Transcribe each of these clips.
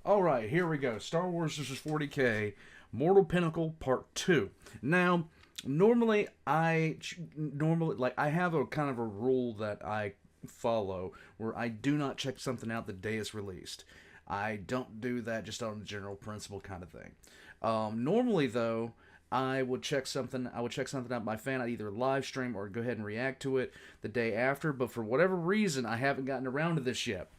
Alright, here we go. Star Wars vs. 40K, Mortal Pinnacle Part 2. Now, normally I have a kind of a rule that I follow where I do not check something out the day it's released. I don't do that just on a general principle kind of thing. Normally though, I would check something out by fan. I'd either live stream or go ahead and react to it the day after. But for whatever reason, I haven't gotten around to this yet.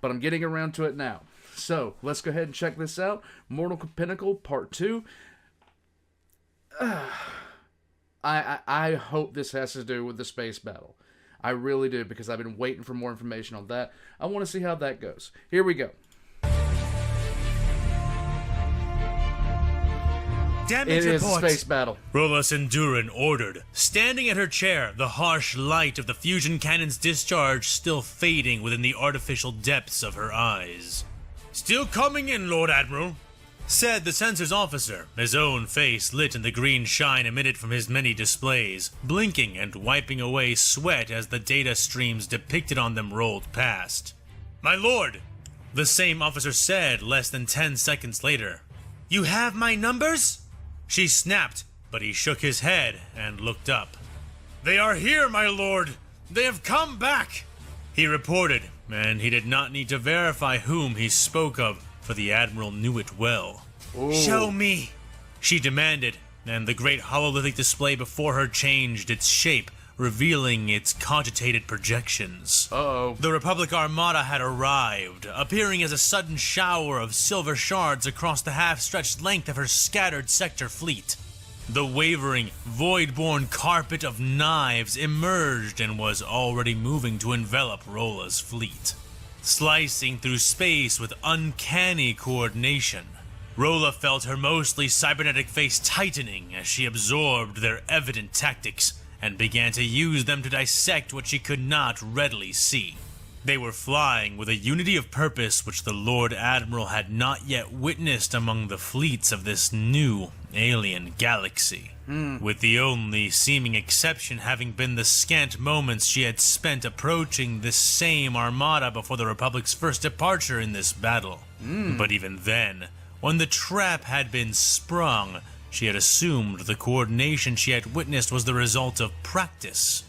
But I'm getting around to it now. So let's go ahead and check this out. Mortal Pinnacle Part 2. I hope this has to do with the space battle. I really do, because I've been waiting for more information on that. I want to see how that goes. Here we go. Damage It is a report. space battle. Rolla Sindurin ordered, standing at her chair, the harsh light of the fusion cannon's discharge still fading within the artificial depths of her eyes. "Still coming in, Lord Admiral," said the censor's officer, his own face lit in the green shine emitted from his many displays, blinking and wiping away sweat as the data streams depicted on them rolled past. "My lord," the same officer said less than 10 seconds later. "You have my numbers?" She snapped, but he shook his head and looked up. "They are here, my lord! They have come back!" he reported, and he did not need to verify whom he spoke of, for the Admiral knew it well. Ooh. "Show me," she demanded, and the great hololithic display before her changed its shape, revealing its cogitated projections. Uh-oh. The Republic Armada had arrived, appearing as a sudden shower of silver shards across the half-stretched length of her scattered sector fleet. The wavering, void-born carpet of knives emerged and was already moving to envelop Rolla's fleet. Slicing through space with uncanny coordination, Rolla felt her mostly cybernetic face tightening as she absorbed their evident tactics and began to use them to dissect what she could not readily see. They were flying with a unity of purpose which the Lord Admiral had not yet witnessed among the fleets of this new alien galaxy, with the only seeming exception having been the scant moments she had spent approaching this same armada before the Republic's first departure in this battle. But even then, when the trap had been sprung, she had assumed the coordination she had witnessed was the result of practice,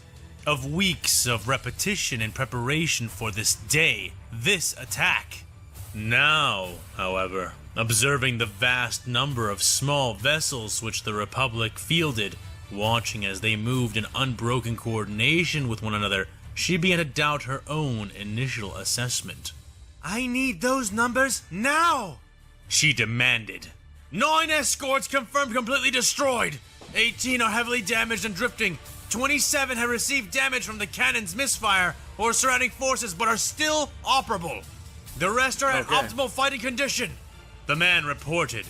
of weeks of repetition in preparation for this day, this attack. Now, however, observing the vast number of small vessels which the Republic fielded, watching as they moved in unbroken coordination with one another, she began to doubt her own initial assessment. "I need those numbers now!" she demanded. "9 escorts confirmed completely destroyed. 18 are heavily damaged and drifting. 27 have received damage from the cannon's misfire or surrounding forces but are still operable. The rest are at optimal fighting condition," the man reported.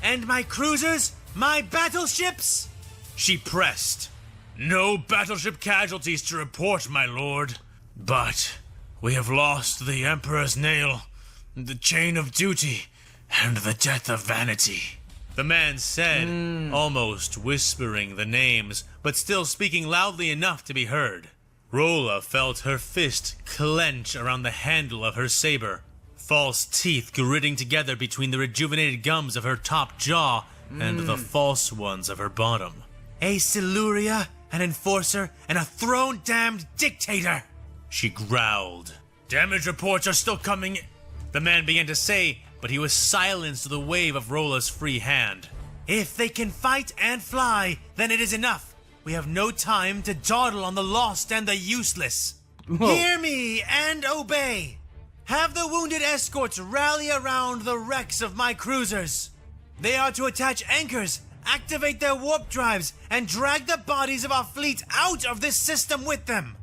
"And my cruisers? My battleships?" she pressed. "No battleship casualties to report, my lord. But we have lost the Emperor's Nail, the Chain of Duty, and the Death of Vanity," the man said, almost whispering the names, but still speaking loudly enough to be heard. Rolla felt her fist clench around the handle of her saber, false teeth gritting together between the rejuvenated gums of her top jaw and the false ones of her bottom. "A Siluria, an enforcer, and a throne-damned dictator," she growled. "Damage reports are still coming," the man began to say, but he was silenced with a wave of Rolla's free hand. "If they can fight and fly, then it is enough. We have no time to dawdle on the lost and the useless. Whoa. Hear me and obey. Have the wounded escorts rally around the wrecks of my cruisers. They are to attach anchors, activate their warp drives, and drag the bodies of our fleet out of this system with them.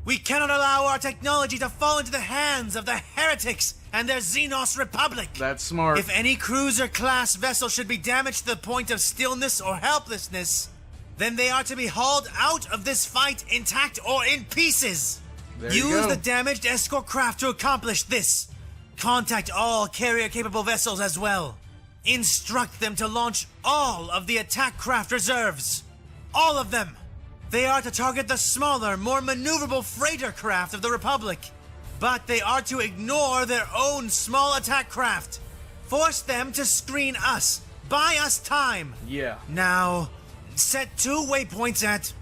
We cannot allow our technology to fall into the hands of the heretics and their Xenos Republic. That's smart. If any cruiser-class vessel should be damaged to the point of stillness or helplessness, then they are to be hauled out of this fight intact or in pieces. There you Use go. the damaged escort craft to accomplish this. Contact all carrier-capable vessels as well. Instruct them to launch all of the attack craft reserves. All of them. They are to target the smaller, more maneuverable freighter craft of the Republic, but they are to ignore their own small attack craft. Force them to screen us. Buy us time. Yeah. Now, set 2 waypoints at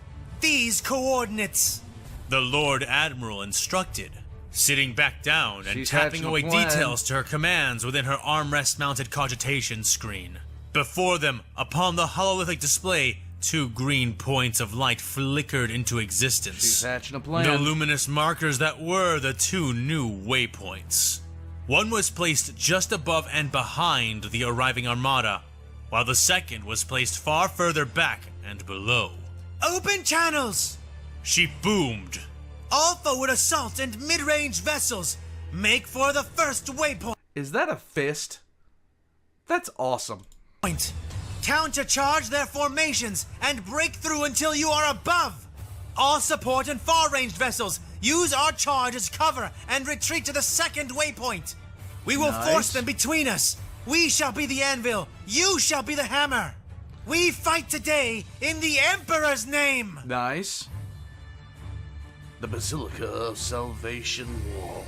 these coordinates. The Lord Admiral instructed, sitting back down and She's tapping hatching a away plan. details to her commands within her armrest-mounted cogitation screen. Before them, upon the hololithic display, 2 green points of light flickered into existence. She's hatching a plan. The luminous markers that were the 2 new waypoints. One was placed just above and behind the arriving armada, while the second was placed far further back and below. Open channels! She boomed. All forward assault and mid-range vessels, make for the first waypoint. Is that a fist? That's awesome. Countercharge their formations and break through until you are above. All support and far-ranged vessels, use our charge as cover and retreat to the second waypoint. We will Nice. force them between us. We shall be the anvil, you shall be the hammer. We fight today in the Emperor's name. Nice. The Basilica of Salvation Wall.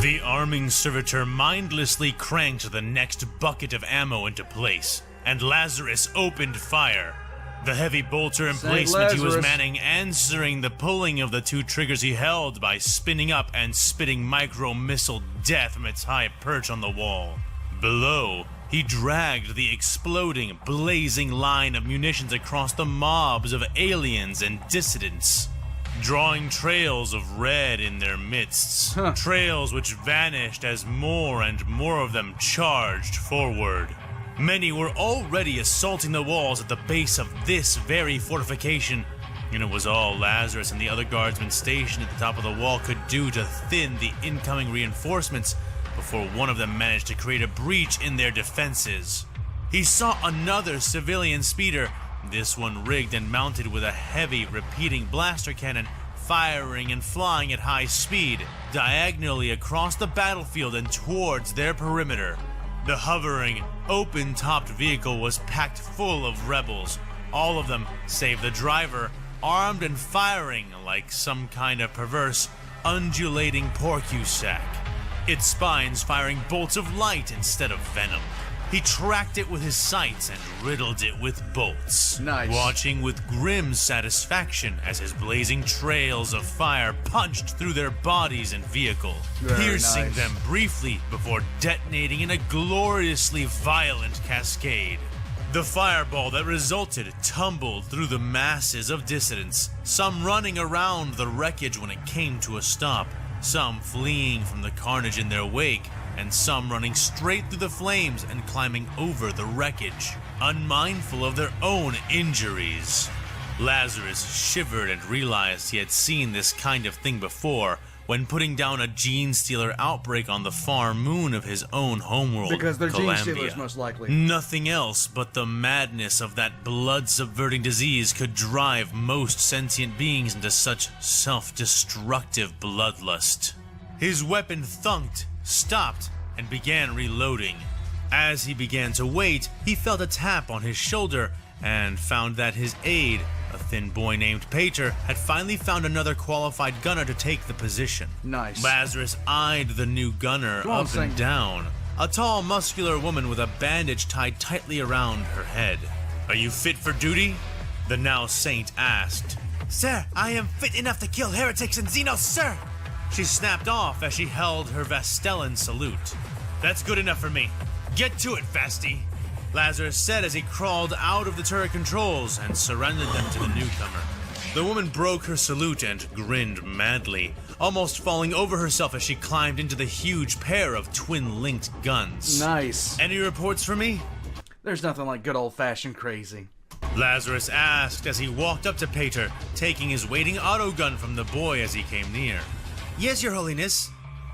The arming servitor mindlessly cranked the next bucket of ammo into place, and Lazarus opened fire. The heavy bolter emplacement he was Lazarus. manning answering the pulling of the 2 triggers he held by spinning up and spitting micro-missile death from its high perch on the wall. Below, he dragged the exploding, blazing line of munitions across the mobs of aliens and dissidents, drawing trails of red in their midst, trails which vanished as more and more of them charged forward. Many were already assaulting the walls at the base of this very fortification, and it was all Lazarus and the other guardsmen stationed at the top of the wall could do to thin the incoming reinforcements before one of them managed to create a breach in their defenses. He saw another civilian speeder, this one rigged and mounted with a heavy repeating blaster cannon, firing and flying at high speed, diagonally across the battlefield and towards their perimeter. The hovering, open-topped vehicle was packed full of rebels, all of them, save the driver, armed and firing like some kind of perverse, undulating porcupine sack, its spines firing bolts of light instead of venom. He tracked it with his sights and riddled it with bolts, Nice. watching with grim satisfaction as his blazing trails of fire punched through their bodies and vehicle, Very piercing nice. them briefly before detonating in a gloriously violent cascade. The fireball that resulted tumbled through the masses of dissidents, some running around the wreckage when it came to a stop, some fleeing from the carnage in their wake, and some running straight through the flames and climbing over the wreckage, unmindful of their own injuries. Lazarus shivered and realized he had seen this kind of thing before when putting down a gene stealer outbreak on the far moon of his own homeworld, Because they're gene Columbia. stealers, most likely. Nothing else but the madness of that blood-subverting disease could drive most sentient beings into such self-destructive bloodlust. His weapon thunked, stopped, and began reloading. As he began to wait, he felt a tap on his shoulder and found that his aide, a thin boy named Pater, had finally found another qualified gunner to take the position. Nice. Lazarus eyed the new gunner Come on, up and Saint. down, a tall, muscular woman with a bandage tied tightly around her head. "Are you fit for duty?" the now saint asked. "Sir, I am fit enough to kill heretics and Xenos, sir!" She snapped off as she held her Vastellan salute. "That's good enough for me. Get to it, Fasty," Lazarus said as he crawled out of the turret controls and surrendered them to the newcomer. The woman broke her salute and grinned madly, almost falling over herself as she climbed into the huge pair of twin-linked guns. Nice. "Any reports for me?" There's nothing like good old-fashioned crazy. Lazarus asked as he walked up to Pater, taking his waiting autogun from the boy as he came near. "Yes, Your Holiness,"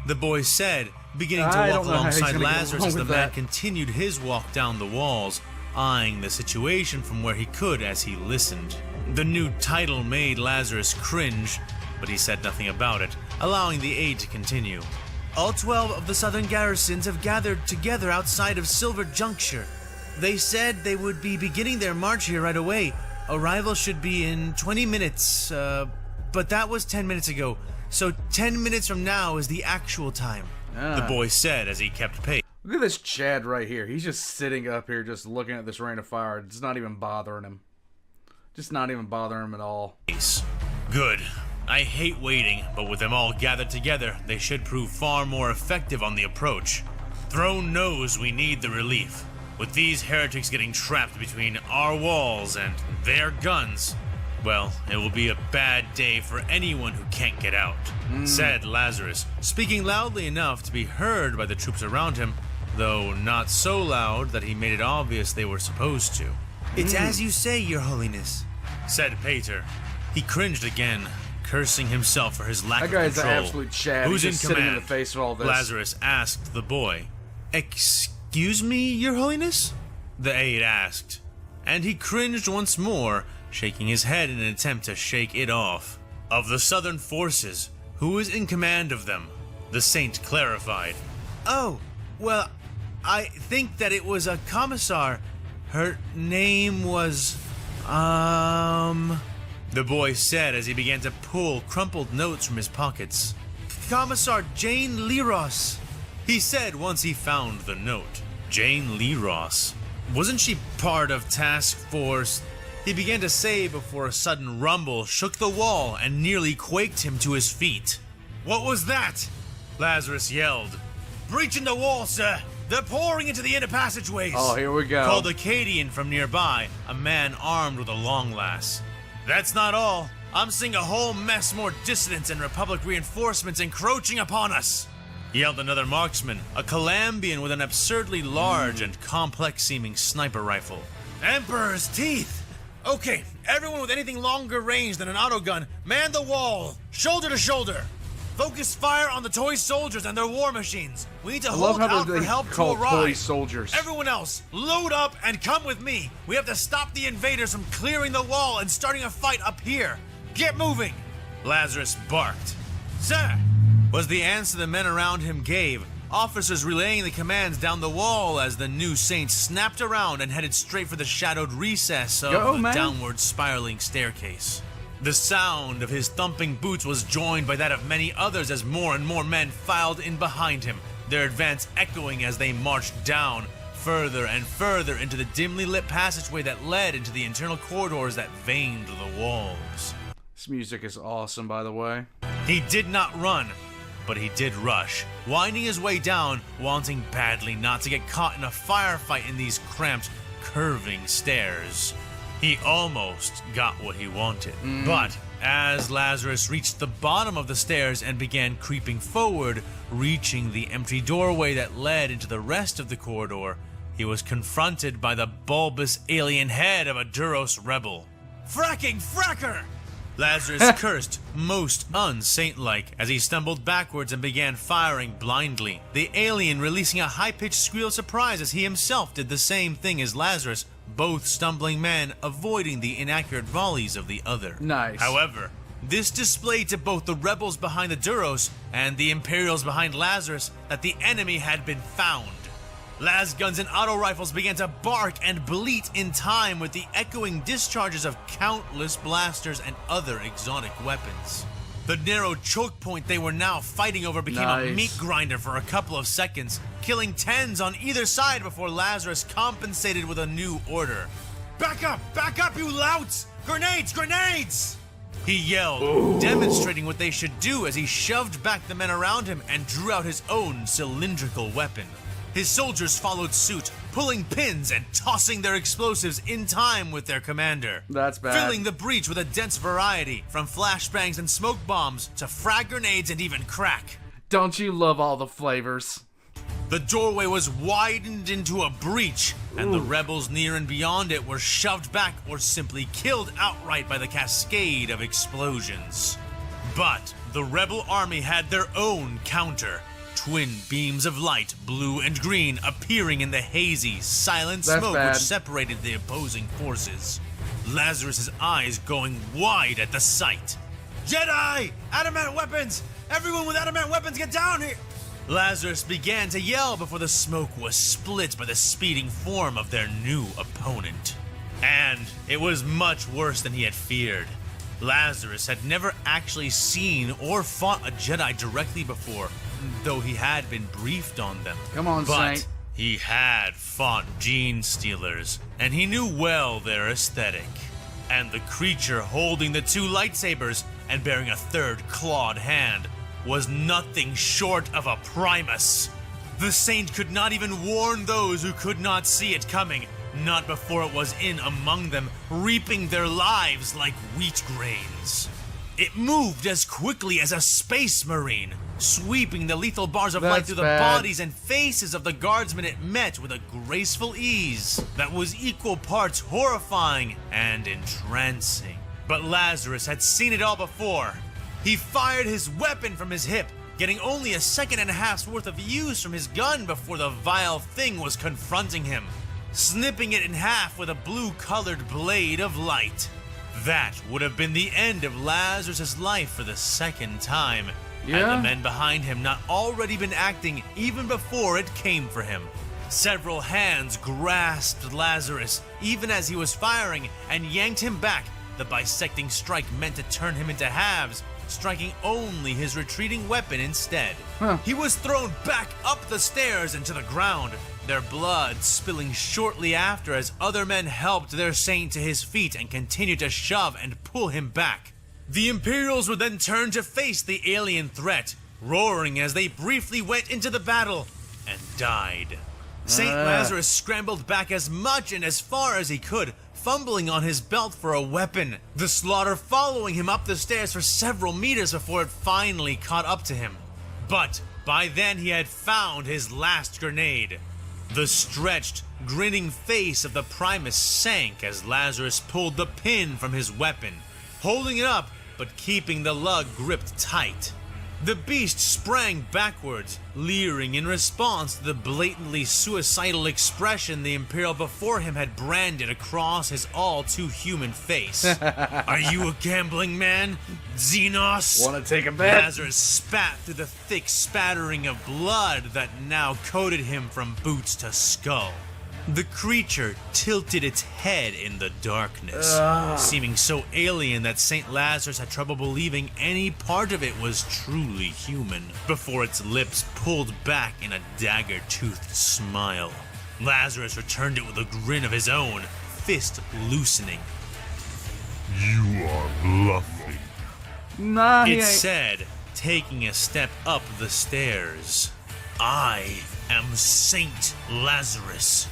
the boy said, beginning to I walk don't know how he's alongside gonna get Lazarus along as the with man that. continued his walk down the walls, eyeing the situation from where he could as he listened. The new title made Lazarus cringe, but he said nothing about it, allowing the aide to continue. "All 12 of the southern garrisons have gathered together outside of Silver Juncture. They said they would be beginning their march here right away. Arrival should be in 20 minutes, but that was 10 minutes ago, so 10 minutes from now is the actual time, the boy said as he kept pace. Look at this Chad right here. He's just sitting up here just looking at this rain of fire. It's not even bothering him. Just not even bothering him at all. Good. I hate waiting, but with them all gathered together, they should prove far more effective on the approach. Throne knows we need the relief. With these heretics getting trapped between our walls and their guns, well, it will be a bad day for anyone who can't get out, said Lazarus, speaking loudly enough to be heard by the troops around him, though not so loud that he made it obvious they were supposed to. It's as you say, Your Holiness, said Pater. He cringed again, cursing himself for his lack of control. That guy's an absolute Chad. Who's He's just in sitting command? in the face of all this. Lazarus asked the boy. Excuse me, Your Holiness? The aide asked. And he cringed once more, shaking his head in an attempt to shake it off. Of the southern forces, who is in command of them? The saint clarified. Oh, well, I think that it was a commissar. Her name was, the boy said as he began to pull crumpled notes from his pockets. Commissar Jane Leros, he said once he found the note. Jane Leros. Wasn't she part of Task Force? He began to say before a sudden rumble shook the wall and nearly quaked him to his feet. What was that? Lazarus yelled. Breaching the wall, sir. They're pouring into the inner passageways. Oh, here we go. Called a Cadian from nearby, a man armed with a long lass. That's not all. I'm seeing a whole mess more dissidents and Republic reinforcements encroaching upon us, yelled another marksman, a Calambian with an absurdly large and complex-seeming sniper rifle. Emperor's teeth! Okay, everyone with anything longer range than an autogun, man the wall, shoulder to shoulder. Focus fire on the toy soldiers and their war machines. We need to hold out for help to arrive. Toy soldiers. Everyone else, load up and come with me. We have to stop the invaders from clearing the wall and starting a fight up here. Get moving! Lazarus barked. Sir! Was the answer the men around him gave, officers relaying the commands down the wall as the new saint snapped around and headed straight for the shadowed recess of the downward spiraling staircase. The sound of his thumping boots was joined by that of many others as more and more men filed in behind him, their advance echoing as they marched down, further and further into the dimly lit passageway that led into the internal corridors that veined the walls. This music is awesome, by the way. He did not run, but he did rush, winding his way down, wanting badly not to get caught in a firefight in these cramped, curving stairs. He almost got what he wanted. But as Lazarus reached the bottom of the stairs and began creeping forward, reaching the empty doorway that led into the rest of the corridor, he was confronted by the bulbous alien head of a Duros rebel. Fracking fracker! Lazarus cursed, most unsaint-like, as he stumbled backwards and began firing blindly, the alien releasing a high-pitched squeal of surprise as he himself did the same thing as Lazarus, both stumbling men avoiding the inaccurate volleys of the other. Nice. However, this displayed to both the rebels behind the Duros and the Imperials behind Lazarus that the enemy had been found. Las guns and auto rifles began to bark and bleat in time with the echoing discharges of countless blasters and other exotic weapons. The narrow choke point they were now fighting over became a meat grinder for a couple of seconds, killing tens on either side before Lazarus compensated with a new order. Back up, you louts! Grenades, grenades! He yelled, demonstrating what they should do as he shoved back the men around him and drew out his own cylindrical weapon. His soldiers followed suit, pulling pins and tossing their explosives in time with their commander. That's bad. Filling the breach with a dense variety, from flashbangs and smoke bombs to frag grenades and even crack. Don't you love all the flavors? The doorway was widened into a breach, and the rebels near and beyond it were shoved back or simply killed outright by the cascade of explosions. But the rebel army had their own counter. Twin beams of light, blue and green, appearing in the hazy, silent smoke which separated the opposing forces. Lazarus's eyes going wide at the sight. Jedi! Adamant weapons! Everyone with adamant weapons, get down here! Lazarus began to yell before the smoke was split by the speeding form of their new opponent. And it was much worse than he had feared. Lazarus had never actually seen or fought a Jedi directly before, though he had been briefed on them. Come on, but Saint. he had fought gene stealers, and he knew well their aesthetic. And the creature holding the two lightsabers and bearing a third clawed hand was nothing short of a Primus. The Saint could not even warn those who could not see it coming, not before it was in among them, reaping their lives like wheat grains. It moved as quickly as a space marine, sweeping the lethal bars of light That's through the bad. bodies and faces of the guardsmen it met with a graceful ease that was equal parts horrifying and entrancing. But Lazarus had seen it all before. He fired his weapon from his hip, getting only a second and a half's worth of use from his gun before the vile thing was confronting him, snipping it in half with a blue-colored blade of light. That would have been the end of Lazarus' life for the second time, had Yeah? the men behind him not already been acting even before it came for him. Several hands grasped Lazarus even as he was firing and yanked him back, the bisecting strike meant to turn him into halves, striking only his retreating weapon instead. Huh. He was thrown back up the stairs and to the ground, their blood spilling shortly after as other men helped their saint to his feet and continued to shove and pull him back. The Imperials would then turn to face the alien threat, roaring as they briefly went into the battle and died. Saint Lazarus scrambled back as much and as far as he could, fumbling on his belt for a weapon, the slaughter following him up the stairs for several meters before it finally caught up to him. But by then he had found his last grenade. The stretched, grinning face of the Primus sank as Lazarus pulled the pin from his weapon, holding it up but keeping the lug gripped tight. The beast sprang backwards, leering in response to the blatantly suicidal expression the Imperial before him had branded across his all-too-human face. Are you a gambling man, Xenos? Want to take a bet? Lazarus spat through the thick spattering of blood that now coated him from boots to skull. The creature tilted its head in the darkness, seeming so alien that St. Lazarus had trouble believing any part of it was truly human, before its lips pulled back in a dagger-toothed smile. Lazarus returned it with a grin of his own, fist loosening. You are bluffing. Nah, he It ain't. said, taking a step up the stairs, I am Saint Lazarus,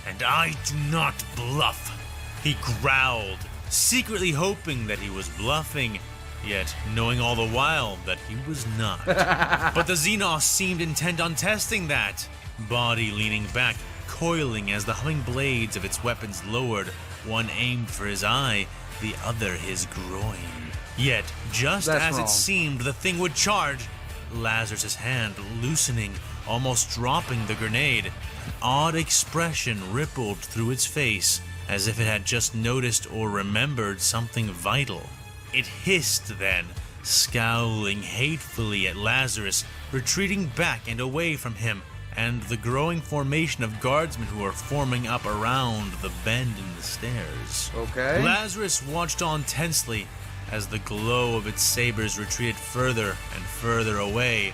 and I do not bluff. He growled, secretly hoping that he was bluffing, yet knowing all the while that he was not. But the Xenos seemed intent on testing that, body leaning back, coiling as the humming blades of its weapons lowered, one aimed for his eye, the other his groin. Yet, just That's as wrong. it seemed the thing would charge, Lazarus' hand loosening, almost dropping the grenade. An odd expression rippled through its face, as if it had just noticed or remembered something vital. It hissed then, scowling hatefully at Lazarus, retreating back and away from him and the growing formation of guardsmen who were forming up around the bend in the stairs. Okay. Lazarus watched on tensely as the glow of its sabers retreated further and further away,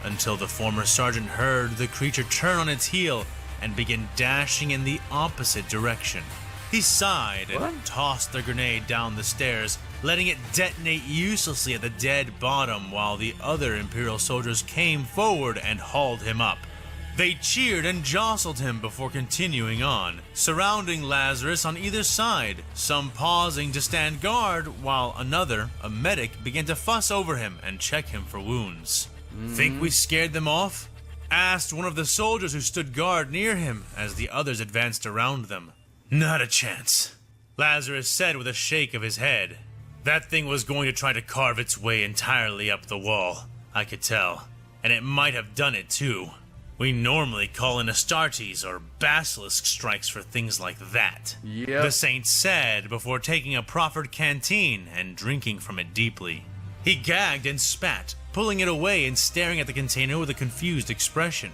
until the former sergeant heard the creature turn on its heel and begin dashing in the opposite direction. He sighed and What? tossed the grenade down the stairs, letting it detonate uselessly at the dead bottom while the other Imperial soldiers came forward and hauled him up. They cheered and jostled him before continuing on, surrounding Lazarus on either side, some pausing to stand guard, while another, a medic, began to fuss over him and check him for wounds. Think we scared them off? Asked one of the soldiers who stood guard near him as the others advanced around them. Not a chance, Lazarus said with a shake of his head. That thing was going to try to carve its way entirely up the wall, I could tell, and it might have done it too. We normally call in Astartes or Basilisk strikes for things like that, Yep. the saint said before taking a proffered canteen and drinking from it deeply. He gagged and spat, pulling it away and staring at the container with a confused expression.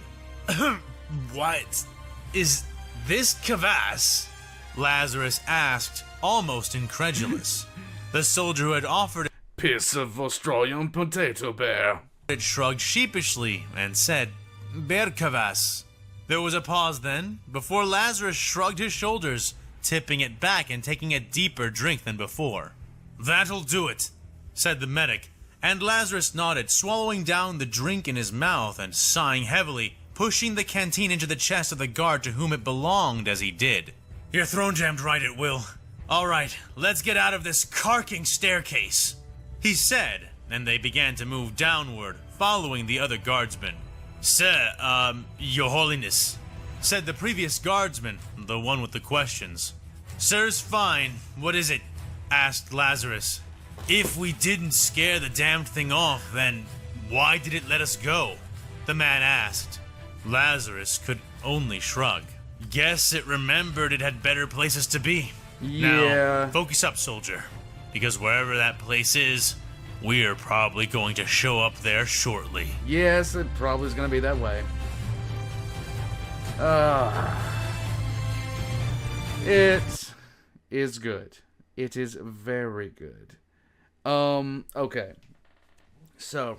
What? Is this kvass? Lazarus asked, almost incredulous. The soldier who had offered Piece of Australian potato bear. it shrugged sheepishly and said, Berkavas. There was a pause then, before Lazarus shrugged his shoulders, tipping it back and taking a deeper drink than before. That'll do it, said the medic, and Lazarus nodded, swallowing down the drink in his mouth and sighing heavily, pushing the canteen into the chest of the guard to whom it belonged as he did. You're throne jammed right at will. All right, let's get out of this carking staircase, he said, and they began to move downward, following the other guardsmen. Sir, your holiness, said the previous guardsman, the one with the questions. Sir's fine. What is it? Asked Lazarus. If we didn't scare the damned thing off, then why did it let us go? The man asked. Lazarus could only shrug. Guess it remembered it had better places to be. Yeah. Now, focus up, soldier, because wherever that place is, we're probably going to show up there shortly. Yes, it probably is going to be that way. It is good. It is very good. Okay. So,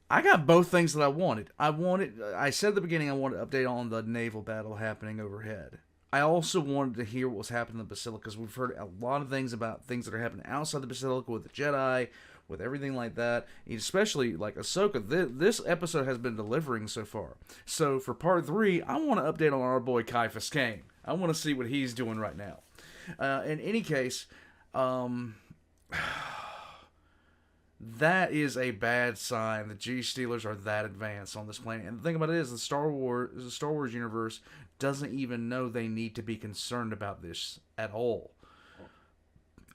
I got both things that I wanted. I said at the beginning I wanted to update on the naval battle happening overhead. I also wanted to hear what was happening in the Basilica, because we've heard a lot of things about things that are happening outside the Basilica with the Jedi, with everything like that, especially like Ahsoka. This episode has been delivering so far. So for part 3, I want to update on our boy Caiaphas Cain. I want to see what he's doing right now. In any case, that is a bad sign. The G-Stealers are that advanced on this planet. And the thing about it is, the Star Wars universe doesn't even know they need to be concerned about this at all.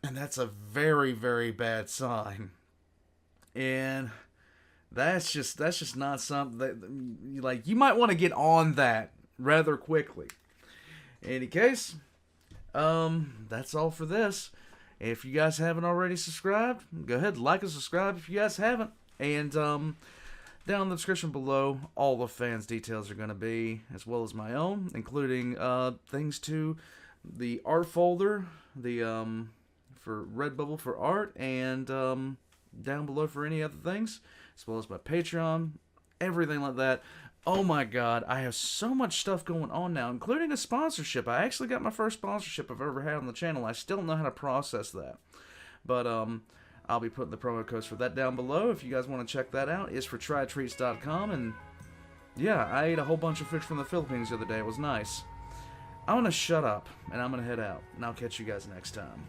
And that's a very, very bad sign. And that's just not something that, like, you might want to get on that rather quickly. In any case, that's all for this. If you guys haven't already subscribed, go ahead, like and subscribe if you guys haven't. And down in the description below, all the fans' details are going to be, as well as my own, including things to the art folder, the for Redbubble for art, and down below for any other things, as well as my Patreon, everything like that. Oh my god, I have so much stuff going on now, including a sponsorship. I actually got my first sponsorship I've ever had on the channel. I still don't know how to process that. But I'll be putting the promo codes for that down below if you guys want to check that out. It's for trytreats.com. And yeah, I ate a whole bunch of fish from the Philippines the other day. It was nice. I'm going to shut up, and I'm going to head out. And I'll catch you guys next time.